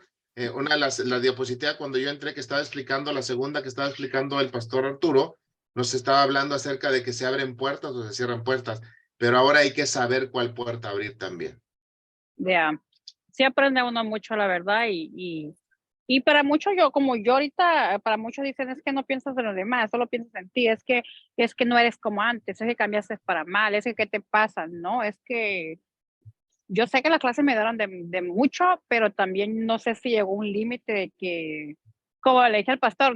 Una de las diapositivas cuando yo entré que estaba explicando, la segunda que estaba explicando el pastor Arturo, nos estaba hablando acerca de que se abren puertas o se cierran puertas, pero ahora hay que saber cuál puerta abrir también. sí aprende uno mucho, la verdad, y para muchos, como yo ahorita, para muchos dicen, es que no piensas en los demás, solo piensas en ti, es que no eres como antes, es que cambiaste para mal, es que ¿qué te pasa? No, es que yo sé que las clases me dieron de mucho, pero también no sé si llegó un límite de que, como le dije al pastor,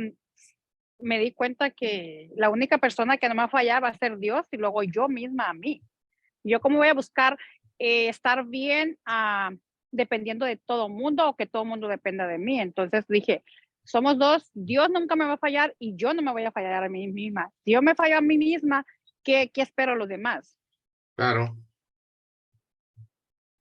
me di cuenta que la única persona que no me va a fallar va a ser Dios, y luego yo misma a mí. Yo cómo voy a buscar estar bien dependiendo de todo mundo, o que todo mundo dependa de mí. Entonces dije, somos dos, Dios nunca me va a fallar y yo no me voy a fallar a mí misma. Si yo me fallo a mí misma, ¿qué espero los demás? Claro.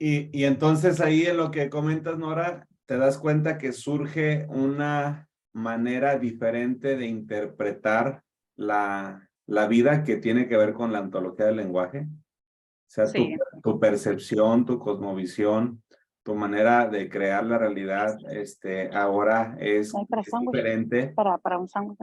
Y entonces ahí en lo que comentas, Nora, te das cuenta que surge una manera diferente de interpretar la vida que tiene que ver con la ontología del lenguaje. O sea, Sí. tu percepción, tu cosmovisión, tu manera de crear la realidad, ahora es diferente. Para un sándwich.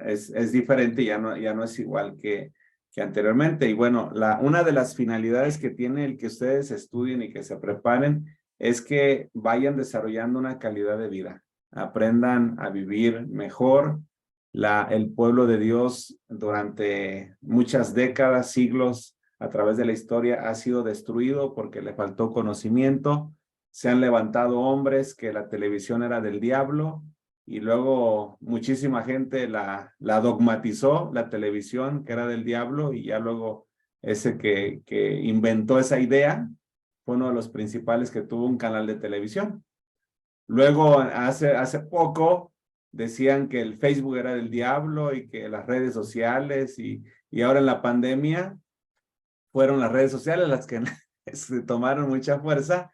Es diferente, ya no es igual que anteriormente. Y bueno, una de las finalidades que tiene el que ustedes estudien y que se preparen es que vayan desarrollando una calidad de vida, aprendan a vivir mejor. El pueblo de Dios durante muchas décadas, siglos, a través de la historia ha sido destruido porque le faltó conocimiento. Se han levantado hombres que la televisión era del diablo, y luego muchísima gente la dogmatizó, la televisión, que era del diablo, y ya luego ese que inventó esa idea fue uno de los principales que tuvo un canal de televisión. Luego, hace poco, decían que el Facebook era del diablo y que las redes sociales, y ahora en la pandemia fueron las redes sociales las que tomaron mucha fuerza,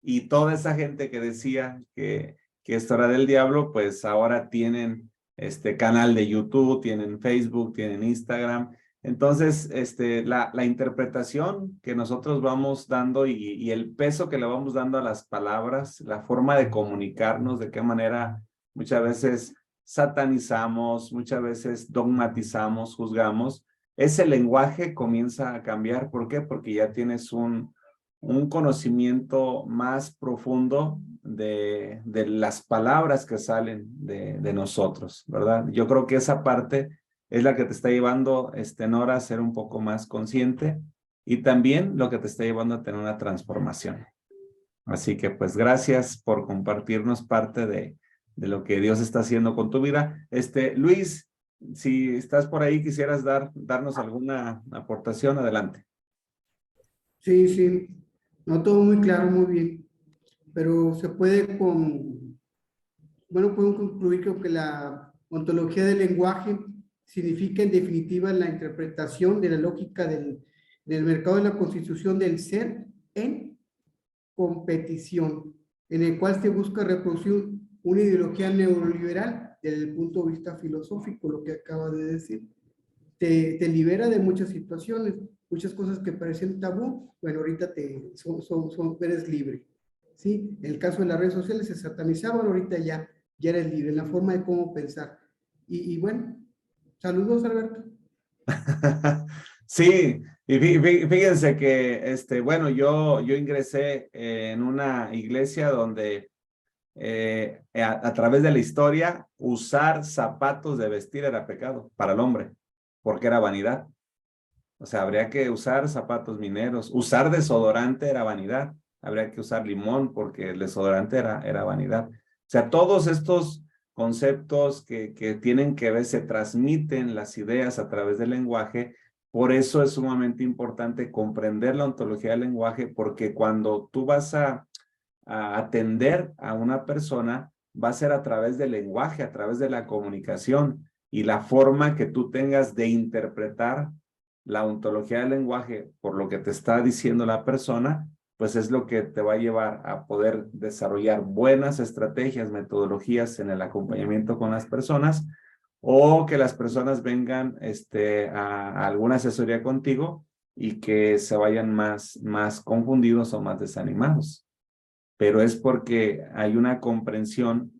y toda esa gente que decía que esto era del diablo, pues ahora tienen canal de YouTube, tienen Facebook, tienen Instagram. Entonces, la interpretación que nosotros vamos dando y el peso que le vamos dando a las palabras, la forma de comunicarnos, de qué manera muchas veces satanizamos, muchas veces dogmatizamos, juzgamos, ese lenguaje comienza a cambiar. ¿Por qué? Porque ya tienes un conocimiento más profundo de las palabras que salen de nosotros, ¿verdad? Yo creo que esa parte es la que te está llevando, Nora, a ser un poco más consciente y también lo que te está llevando a tener una transformación. Así que pues gracias por compartirnos parte de lo que Dios está haciendo con tu vida. Luis, si estás por ahí, quisieras darnos alguna aportación, adelante. Sí, sí, no todo muy claro, muy bien, pero se puede podemos concluir que la ontología del lenguaje significa en definitiva la interpretación de la lógica del mercado de la constitución del ser en competición, en el cual se busca reproducir una ideología neoliberal desde el punto de vista filosófico, lo que acaba de decir. Te libera de muchas situaciones, muchas cosas que parecían tabú, bueno, ahorita eres libre, ¿sí? En el caso de las redes sociales se satanizaban, ahorita ya eres libre, en la forma de cómo pensar. Y bueno, saludos, Alberto. Sí, y fíjense que, bueno, yo ingresé en una iglesia donde a través de la historia, usar zapatos de vestir era pecado para el hombre, porque era vanidad. O sea, habría que usar zapatos mineros. Usar desodorante era vanidad. Habría que usar limón porque el desodorante era vanidad. O sea, todos estos conceptos que tienen que ver, se transmiten las ideas a través del lenguaje. Por eso es sumamente importante comprender la ontología del lenguaje, porque cuando tú vas a atender a una persona, va a ser a través del lenguaje, a través de la comunicación y la forma que tú tengas de interpretar la ontología del lenguaje por lo que te está diciendo la persona, pues es lo que te va a llevar a poder desarrollar buenas estrategias, metodologías en el acompañamiento con las personas, o que las personas vengan a alguna asesoría contigo y que se vayan más confundidos o más desanimados. Pero es porque hay una comprensión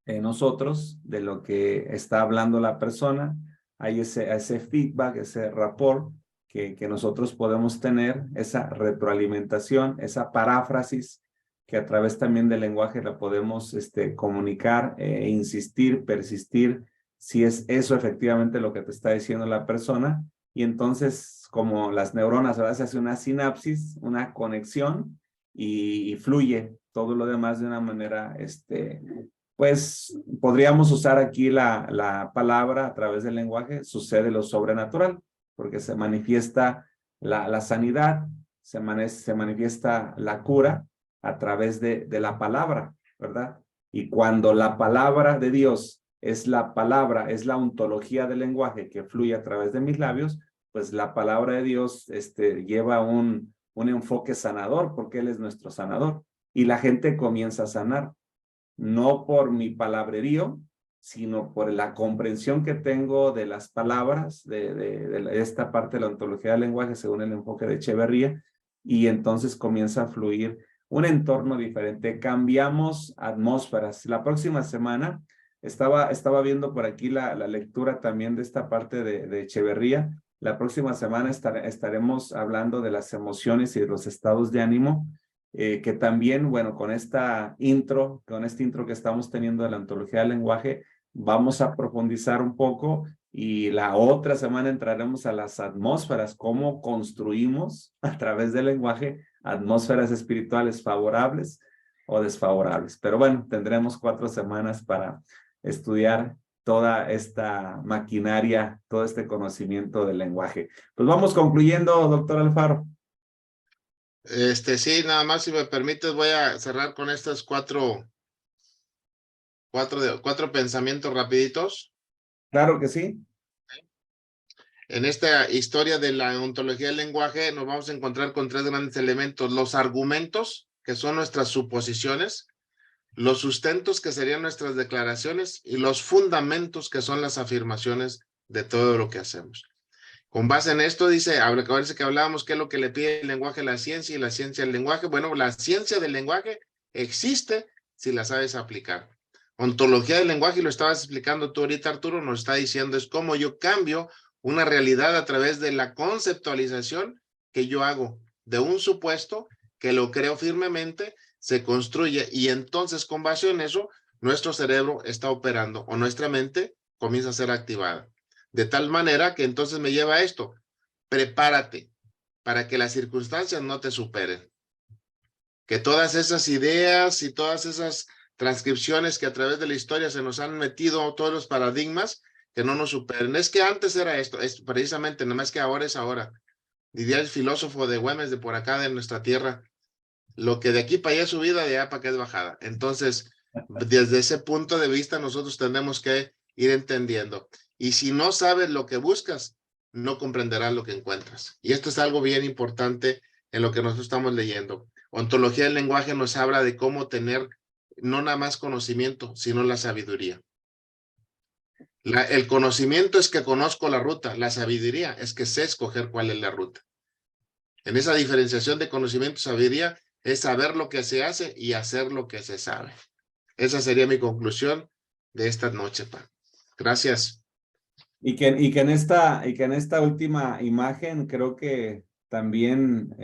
en nosotros de lo que está hablando la persona, hay ese feedback, ese rapport que nosotros podemos tener, esa retroalimentación, esa paráfrasis que a través también del lenguaje la podemos comunicar, insistir, persistir, si es eso efectivamente lo que te está diciendo la persona. Y entonces, como las neuronas, ¿verdad? Se hace una sinapsis, una conexión y fluye todo lo demás de una manera, pues podríamos usar aquí la palabra a través del lenguaje, sucede lo sobrenatural, porque se manifiesta la sanidad, se manifiesta la cura a través de la palabra, ¿verdad? Y cuando la palabra de Dios es la palabra, es la ontología del lenguaje que fluye a través de mis labios, pues la palabra de Dios lleva un enfoque sanador, porque Él es nuestro sanador. Y la gente comienza a sanar, no por mi palabrerío, sino por la comprensión que tengo de las palabras, de esta parte de la ontología del lenguaje, según el enfoque de Echeverría, y entonces comienza a fluir un entorno diferente. Cambiamos atmósferas. La próxima semana estaba viendo por aquí la lectura también de esta parte de Echeverría. La próxima semana estaremos hablando de las emociones y de los estados de ánimo, que también, bueno, con este intro que estamos teniendo de la ontología del lenguaje, vamos a profundizar un poco, y la otra semana entraremos a las atmósferas, cómo construimos a través del lenguaje atmósferas espirituales favorables o desfavorables. Pero bueno, tendremos 4 semanas para estudiar toda esta maquinaria, todo este conocimiento del lenguaje. Pues vamos concluyendo, doctor Alfaro. Sí, nada más si me permites voy a cerrar con estos cuatro pensamientos rapiditos. Claro que sí. En esta historia de la ontología del lenguaje nos vamos a encontrar con 3 grandes elementos: los argumentos, que son nuestras suposiciones; los sustentos, que serían nuestras declaraciones; y los fundamentos, que son las afirmaciones de todo lo que hacemos. Con base en esto, parece que hablábamos qué es lo que le pide el lenguaje a la ciencia y la ciencia al lenguaje. Bueno, la ciencia del lenguaje existe si la sabes aplicar. Ontología del lenguaje, y lo estabas explicando tú ahorita, Arturo, nos está diciendo es cómo yo cambio una realidad a través de la conceptualización que yo hago de un supuesto que lo creo firmemente, se construye y entonces con base en eso nuestro cerebro está operando o nuestra mente comienza a ser activada. De tal manera que entonces me lleva a esto, prepárate para que las circunstancias no te superen. Que todas esas ideas y todas esas transcripciones que a través de la historia se nos han metido, todos los paradigmas, que no nos superen. Es que antes era esto, es precisamente, nada más que ahora es ahora. Diría el filósofo de Güemes, de por acá, de nuestra tierra, lo que de aquí para allá es subida, de allá para acá es bajada. Entonces, desde ese punto de vista, nosotros tenemos que ir entendiendo. Y si no sabes lo que buscas, no comprenderás lo que encuentras. Y esto es algo bien importante en lo que nosotros estamos leyendo. Ontología del lenguaje nos habla de cómo tener no nada más conocimiento, sino la sabiduría. El conocimiento es que conozco la ruta, la sabiduría es que sé escoger cuál es la ruta. En esa diferenciación de conocimiento y sabiduría es saber lo que se hace y hacer lo que se sabe. Esa sería mi conclusión de esta noche, pa. Gracias. Y que en esta última imagen creo que también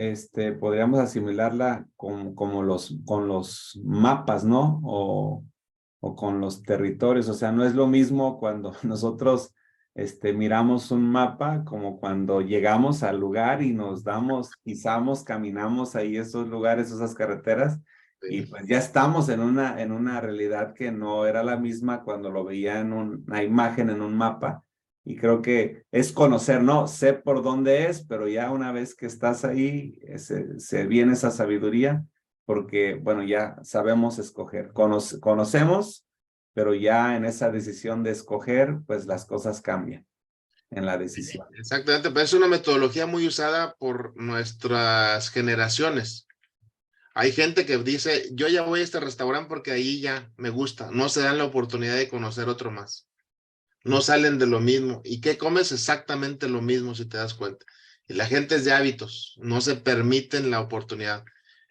podríamos asimilarla con los mapas, ¿no? O con los territorios. O sea, no es lo mismo cuando nosotros miramos un mapa como cuando llegamos al lugar y nos pisamos, caminamos ahí esos lugares, esas carreteras, y pues ya estamos en una realidad que no era la misma cuando lo veía en una imagen, en un mapa. Y creo que es conocer, ¿no? Sé por dónde es, pero ya una vez que estás ahí, se viene esa sabiduría, porque, bueno, ya sabemos escoger. Conocemos, pero ya en esa decisión de escoger, pues las cosas cambian en la decisión. Exactamente, pero es una metodología muy usada por nuestras generaciones. Hay gente que dice, yo ya voy a este restaurante porque ahí ya me gusta. No se dan la oportunidad de conocer otro más. No salen de lo mismo. ¿Y qué comes? Exactamente lo mismo, si te das cuenta. Y la gente es de hábitos, no se permiten la oportunidad.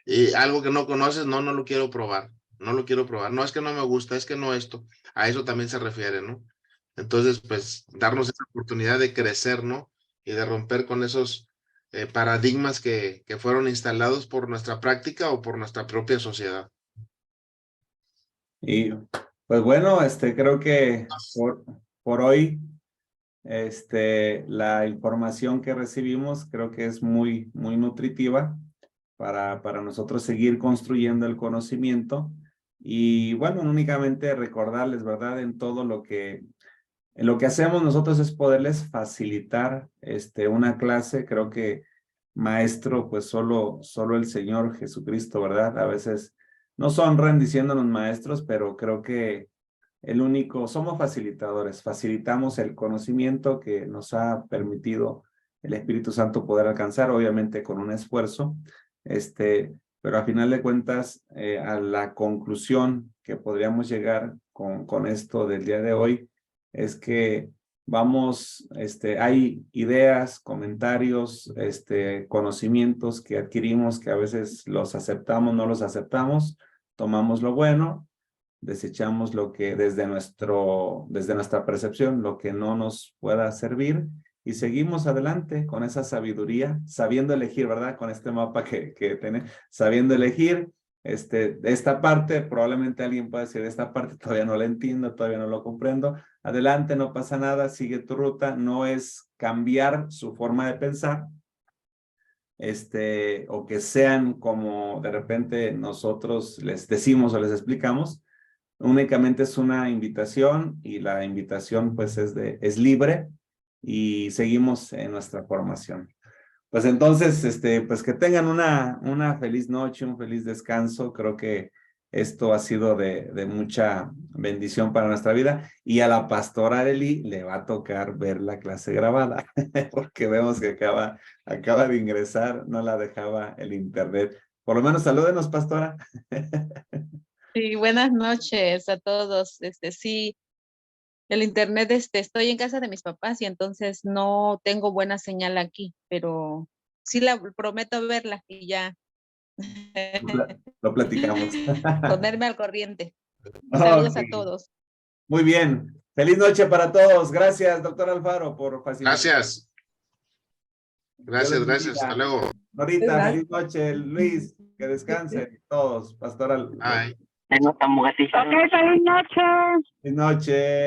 Y algo que no conoces, no lo quiero probar. No lo quiero probar. No es que no me gusta, es que no esto. A eso también se refiere, ¿no? Entonces, pues, darnos esa oportunidad de crecer, ¿no? Y de romper con esos paradigmas que fueron instalados por nuestra práctica o por nuestra propia sociedad. Y pues bueno, creo que por hoy, la información que recibimos creo que es muy nutritiva para nosotros seguir construyendo el conocimiento. Y bueno, no únicamente recordarles, ¿verdad? En lo que hacemos nosotros es poderles facilitar una clase. Creo que maestro, pues solo el Señor Jesucristo, ¿verdad? A veces nos honran diciéndonos maestros, pero creo que somos facilitadores, facilitamos el conocimiento que nos ha permitido el Espíritu Santo poder alcanzar, obviamente con un esfuerzo, pero a final de cuentas, a la conclusión que podríamos llegar con esto del día de hoy, es que hay ideas, comentarios, conocimientos que adquirimos que a veces los aceptamos, no los aceptamos, tomamos lo bueno, desechamos lo que desde nuestra percepción, lo que no nos pueda servir, y seguimos adelante con esa sabiduría, sabiendo elegir, ¿verdad? Con este mapa que tenemos, sabiendo elegir. Esta parte, probablemente alguien pueda decir, esta parte todavía no la entiendo, todavía no lo comprendo. Adelante, no pasa nada, sigue tu ruta. No es cambiar su forma de pensar, o que sean como de repente nosotros les decimos o les explicamos. Únicamente es una invitación, y la invitación pues es libre, y seguimos en nuestra formación. Pues entonces, pues que tengan una feliz noche, un feliz descanso. Creo que esto ha sido de mucha bendición para nuestra vida, y a la pastora Arely le va a tocar ver la clase grabada, porque vemos que acaba de ingresar, no la dejaba el internet. Por lo menos salúdenos, pastora. Sí, buenas noches a todos. Sí, el internet, estoy en casa de mis papás y entonces no tengo buena señal aquí, pero sí prometo verla y ya Lo platicamos. ponerme al corriente. Ok. Saludos a todos. Muy bien. Feliz noche para todos. Gracias, doctor Alfaro, por facilitar. Gracias. Gracias, Dios les gracias. Hasta bendiga. luego. Norita, Gracias. feliz noche. Luis, que descansen todos. Pastoral. Bye. Ok, feliz noche. Feliz noche.